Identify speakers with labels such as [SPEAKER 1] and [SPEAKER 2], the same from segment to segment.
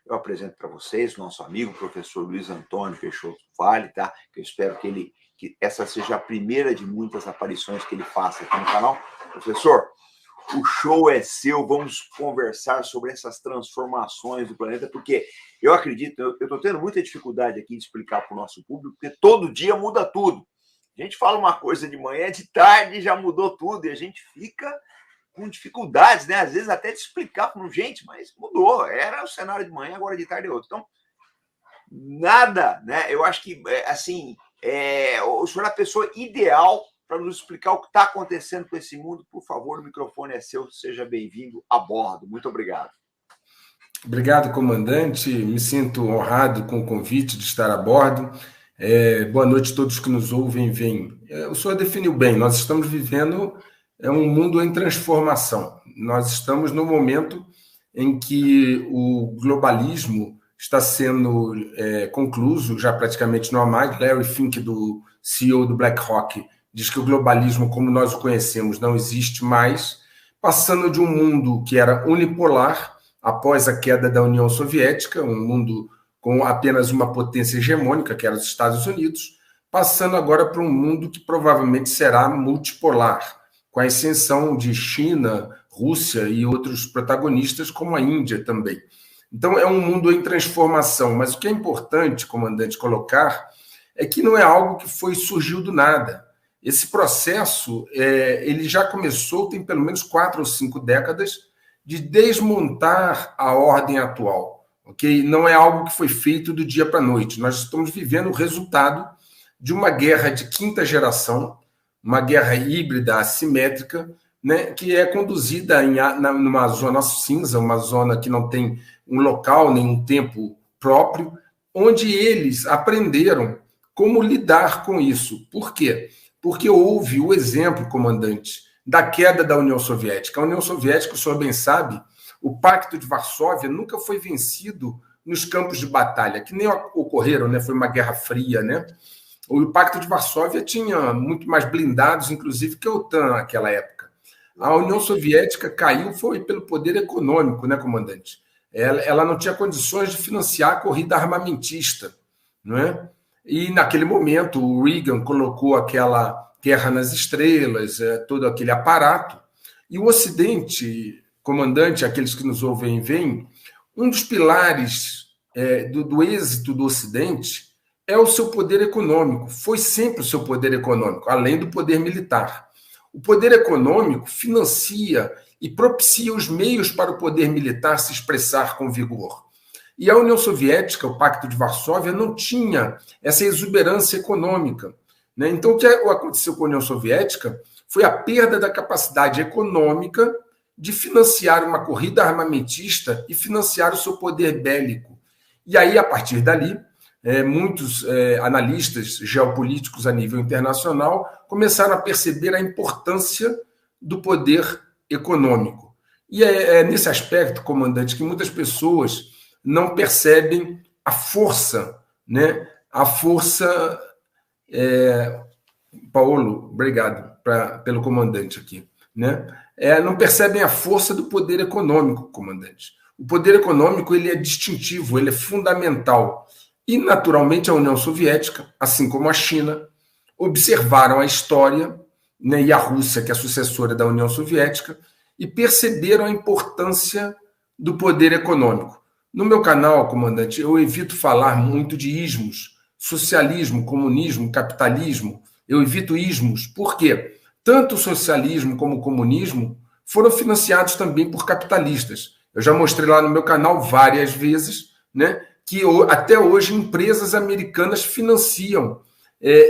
[SPEAKER 1] eu apresento para vocês o nosso amigo, o professor Luiz Antônio Peixoto Vale, tá? Que eu espero que essa seja a primeira de muitas aparições que ele faça aqui no canal. Professor, o show é seu, vamos conversar sobre essas transformações do planeta, porque eu acredito, eu estou tendo muita dificuldade aqui de explicar para o nosso público, porque todo dia muda tudo. A gente fala uma coisa de manhã, de tarde já mudou tudo, e a gente fica com dificuldades, né? Às vezes até de explicar para gente, mas mudou, era o cenário de manhã, agora de tarde é outro. Então, nada, né? Eu acho que, assim, o senhor é a pessoa ideal para nos explicar o que está acontecendo com esse mundo. Por favor, o microfone é seu, seja bem-vindo a bordo. Muito obrigado.
[SPEAKER 2] Obrigado, comandante. Me sinto honrado com o convite de estar a bordo. Boa noite a todos que nos ouvem e veem. O senhor definiu bem, nós estamos vivendo um mundo em transformação. Nós estamos no momento em que o globalismo está sendo concluído, já praticamente não há mais. Larry Fink, do CEO do BlackRock, diz que o globalismo, como nós o conhecemos, não existe mais, passando de um mundo que era unipolar, após a queda da União Soviética, um mundo com apenas uma potência hegemônica, que era os Estados Unidos, passando agora para um mundo que provavelmente será multipolar, com a ascensão de China, Rússia e outros protagonistas, como a Índia também. Então, é um mundo em transformação, mas o que é importante, comandante, colocar é que não é algo que surgiu do nada. Esse processo, ele já começou, tem pelo menos 4 ou 5 décadas, de desmontar a ordem atual. Okay? Não é algo que foi feito do dia para a noite. Nós estamos vivendo o resultado de uma guerra de quinta geração, uma guerra híbrida, assimétrica, né, que é conduzida numa zona cinza, uma zona que não tem um local nem um tempo próprio, onde eles aprenderam como lidar com isso. Por quê? Porque houve o exemplo, comandante, da queda da União Soviética. A União Soviética, o senhor bem sabe, o Pacto de Varsóvia nunca foi vencido nos campos de batalha, que nem ocorreram, né? Foi uma guerra fria, né? O Pacto de Varsóvia tinha muito mais blindados, inclusive, que a OTAN naquela época. A União Soviética caiu foi pelo poder econômico, né, comandante? Ela não tinha condições de financiar a corrida armamentista, não é? E, naquele momento, o Reagan colocou aquela guerra nas estrelas, todo aquele aparato. E o Ocidente, comandante, aqueles que nos ouvem e veem, um dos pilares do êxito do Ocidente é o seu poder econômico. Foi sempre o seu poder econômico, além do poder militar. O poder econômico financia e propicia os meios para o poder militar se expressar com vigor. E a União Soviética, o Pacto de Varsóvia, não tinha essa exuberância econômica, né? Então, o que aconteceu com a União Soviética foi a perda da capacidade econômica de financiar uma corrida armamentista e financiar o seu poder bélico. E aí, a partir dali, muitos analistas geopolíticos a nível internacional começaram a perceber a importância do poder econômico. E é nesse aspecto, comandante, que muitas pessoas não percebem a força, né? A força... Paulo, obrigado pelo comandante aqui, né? Não percebem a força do poder econômico, comandante. O poder econômico ele é distintivo, ele é fundamental. E, naturalmente, a União Soviética, assim como a China, observaram a história, né, e a Rússia, que é a sucessora da União Soviética, e perceberam a importância do poder econômico. No meu canal, comandante, eu evito falar muito de ismos, socialismo, comunismo, capitalismo. Eu evito ismos. Por quê? Tanto o socialismo como o comunismo foram financiados também por capitalistas. Eu já mostrei lá no meu canal várias vezes, né, que até hoje empresas americanas financiam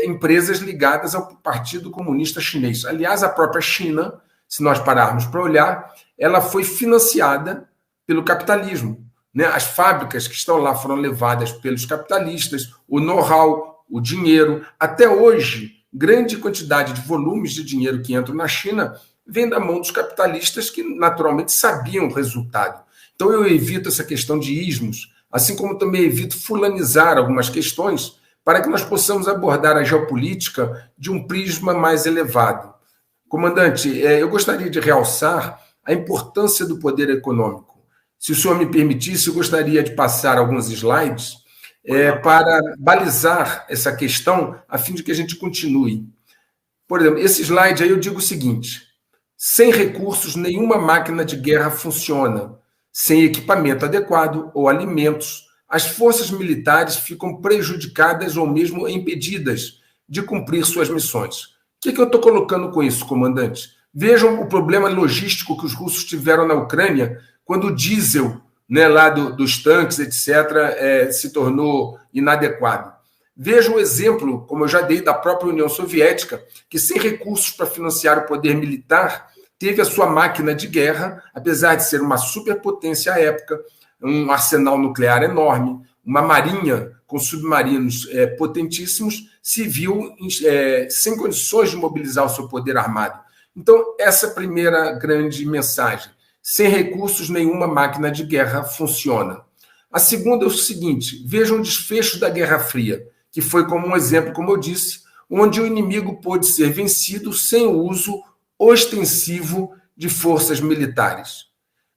[SPEAKER 2] empresas ligadas ao Partido Comunista Chinês. Aliás, a própria China, se nós pararmos para olhar, ela foi financiada pelo capitalismo. Né? As fábricas que estão lá foram levadas pelos capitalistas, o know-how, o dinheiro. Até hoje, grande quantidade de volumes de dinheiro que entram na China vem da mão dos capitalistas que naturalmente sabiam o resultado. Então eu evito essa questão de ismos, assim como também evito fulanizar algumas questões para que nós possamos abordar a geopolítica de um prisma mais elevado. Comandante, eu gostaria de realçar a importância do poder econômico. Se o senhor me permitisse, eu gostaria de passar alguns slides para balizar essa questão, a fim de que a gente continue. Por exemplo, esse slide aí eu digo o seguinte: sem recursos, nenhuma máquina de guerra funciona. Sem equipamento adequado ou alimentos, as forças militares ficam prejudicadas ou mesmo impedidas de cumprir suas missões. O que eu estou colocando com isso, comandante? Vejam o problema logístico que os russos tiveram na Ucrânia quando o diesel, né, lá dos tanques, etc., se tornou inadequado. Veja o exemplo, como eu já dei, da própria União Soviética, que sem recursos para financiar o poder militar, teve a sua máquina de guerra, apesar de ser uma superpotência à época, um arsenal nuclear enorme, uma marinha com submarinos potentíssimos, se viu sem condições de mobilizar o seu poder armado. Então, essa é a primeira grande mensagem. Sem recursos, nenhuma máquina de guerra funciona. A segunda é o seguinte: vejam o desfecho da Guerra Fria, que foi como um exemplo, como eu disse, onde o inimigo pôde ser vencido sem o uso ostensivo de forças militares.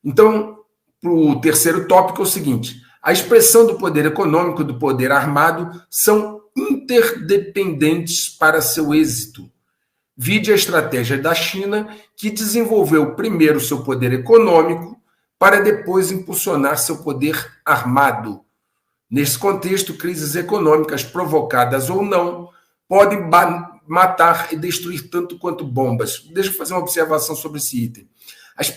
[SPEAKER 2] Então, o terceiro tópico é o seguinte: a expressão do poder econômico e do poder armado são interdependentes para seu êxito. Vide a estratégia da China, que desenvolveu primeiro seu poder econômico para depois impulsionar seu poder armado. Nesse contexto, crises econômicas provocadas ou não podem matar e destruir tanto quanto bombas. Deixa eu fazer uma observação sobre esse item.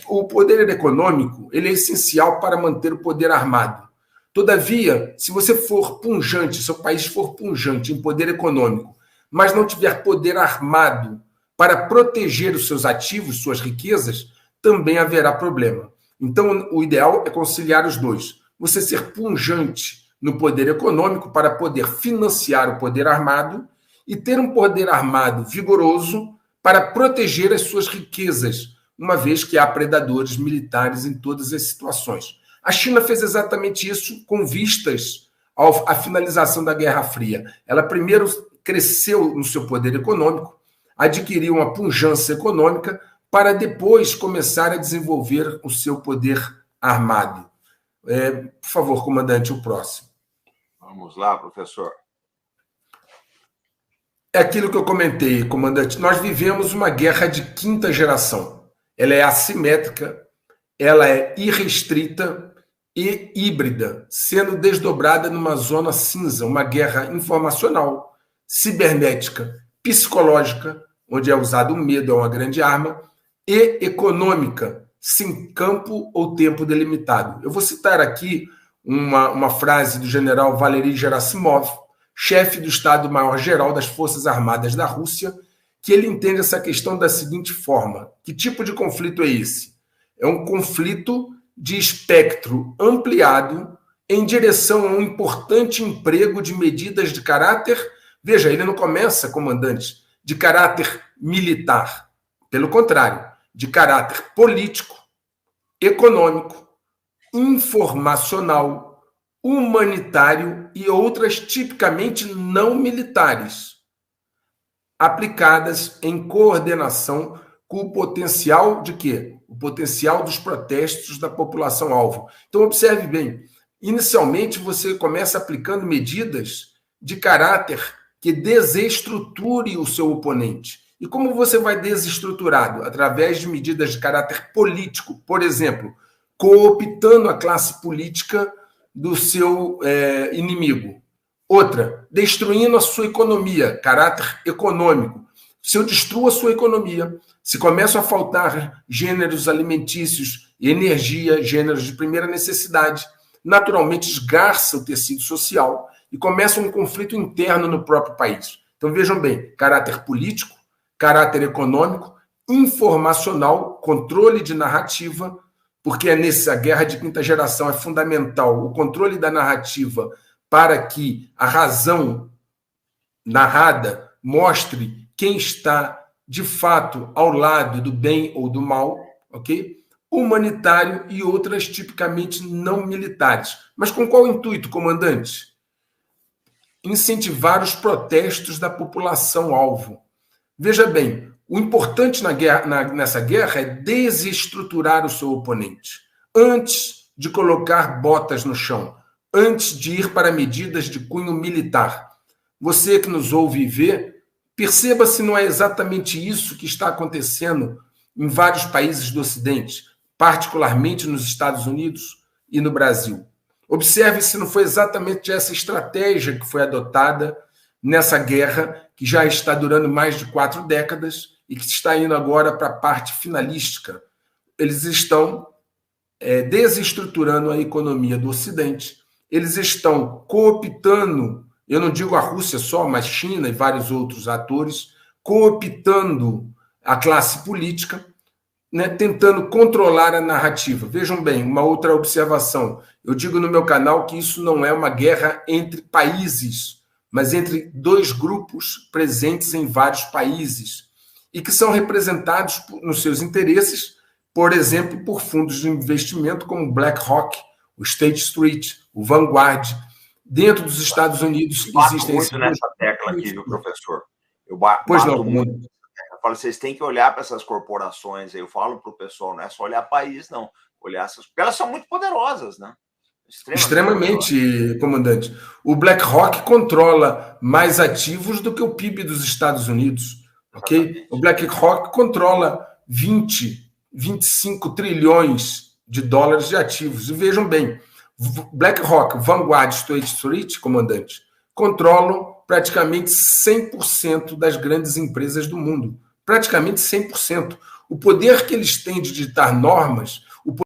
[SPEAKER 2] O poder econômico ele é essencial para manter o poder armado. Todavia, se você for pujante, seu país for pujante em poder econômico, mas não tiver poder armado para proteger os seus ativos, suas riquezas, também haverá problema. Então, o ideal é conciliar os dois. Você ser pujante no poder econômico para poder financiar o poder armado e ter um poder armado vigoroso para proteger as suas riquezas, uma vez que há predadores militares em todas as situações. A China fez exatamente isso com vistas à finalização da Guerra Fria. Ela primeiro cresceu no seu poder econômico, adquiriu uma pujança econômica para depois começar a desenvolver o seu poder armado. Por favor, comandante, o próximo.
[SPEAKER 1] Vamos lá, professor.
[SPEAKER 2] É aquilo que eu comentei, comandante. Nós vivemos uma guerra de quinta geração. Ela é assimétrica, ela é irrestrita e híbrida, sendo desdobrada numa zona cinza, uma guerra informacional, cibernética, psicológica, onde é usado o medo, é uma grande arma, e econômica, sem campo ou tempo delimitado. Eu vou citar aqui uma frase do general Valery Gerasimov, chefe do Estado-Maior-Geral das Forças Armadas da Rússia, que ele entende essa questão da seguinte forma: que tipo de conflito é esse? É um conflito de espectro ampliado em direção a um importante emprego de medidas de caráter. Veja, ele não começa, comandante, de caráter militar. Pelo contrário, de caráter político, econômico, informacional, humanitário e outras tipicamente não militares, aplicadas em coordenação com o potencial de quê? O potencial dos protestos da população-alvo. Então, observe bem, inicialmente você começa aplicando medidas de caráter que desestruture o seu oponente. E como você vai desestruturado? Através de medidas de caráter político, por exemplo, cooptando a classe política do seu inimigo. Outra, destruindo a sua economia, caráter econômico. Se eu destruo a sua economia, se começam a faltar gêneros alimentícios, energia, gêneros de primeira necessidade, naturalmente esgarça o tecido social e começa um conflito interno no próprio país. Então vejam bem, caráter político, caráter econômico, informacional, controle de narrativa, porque nessa guerra de quinta geração é fundamental o controle da narrativa para que a razão narrada mostre quem está, de fato, ao lado do bem ou do mal, ok? Humanitário e outras tipicamente não militares. Mas com qual intuito, comandante? Incentivar os protestos da população-alvo. Veja bem, o importante nessa guerra é desestruturar o seu oponente, antes de colocar botas no chão, antes de ir para medidas de cunho militar. Você que nos ouve e vê, perceba se não é exatamente isso que está acontecendo em vários países do Ocidente, particularmente nos Estados Unidos e no Brasil. Observe se não foi exatamente essa estratégia que foi adotada nessa guerra que já está durando mais de 4 décadas e que está indo agora para a parte finalística. Eles estão desestruturando a economia do Ocidente, eles estão cooptando, eu não digo a Rússia só, mas China e vários outros atores, cooptando a classe política, né, tentando controlar a narrativa. Vejam bem, uma outra observação. Eu digo no meu canal que isso não é uma guerra entre países, mas entre 2 grupos presentes em vários países e que são representados nos seus interesses, por exemplo, por fundos de investimento como o BlackRock, o State Street, o Vanguard. Dentro dos Estados Unidos existem...
[SPEAKER 1] muito nessa tecla aqui, viu, professor? Eu
[SPEAKER 2] pois
[SPEAKER 1] bato
[SPEAKER 2] não,
[SPEAKER 1] muito. Eu falo, vocês têm que olhar para essas corporações. Eu falo para o pessoal, não é só olhar país, não. Olhar essas... Porque elas são muito poderosas, né?
[SPEAKER 2] Extremamente, comandante. O BlackRock controla mais ativos do que o PIB dos Estados Unidos. Ok? O BlackRock controla 25 trilhões de dólares de ativos. E vejam bem, BlackRock, Vanguard, State Street, comandante, controlam praticamente 100% das grandes empresas do mundo. Praticamente 100%. O poder que eles têm de ditar normas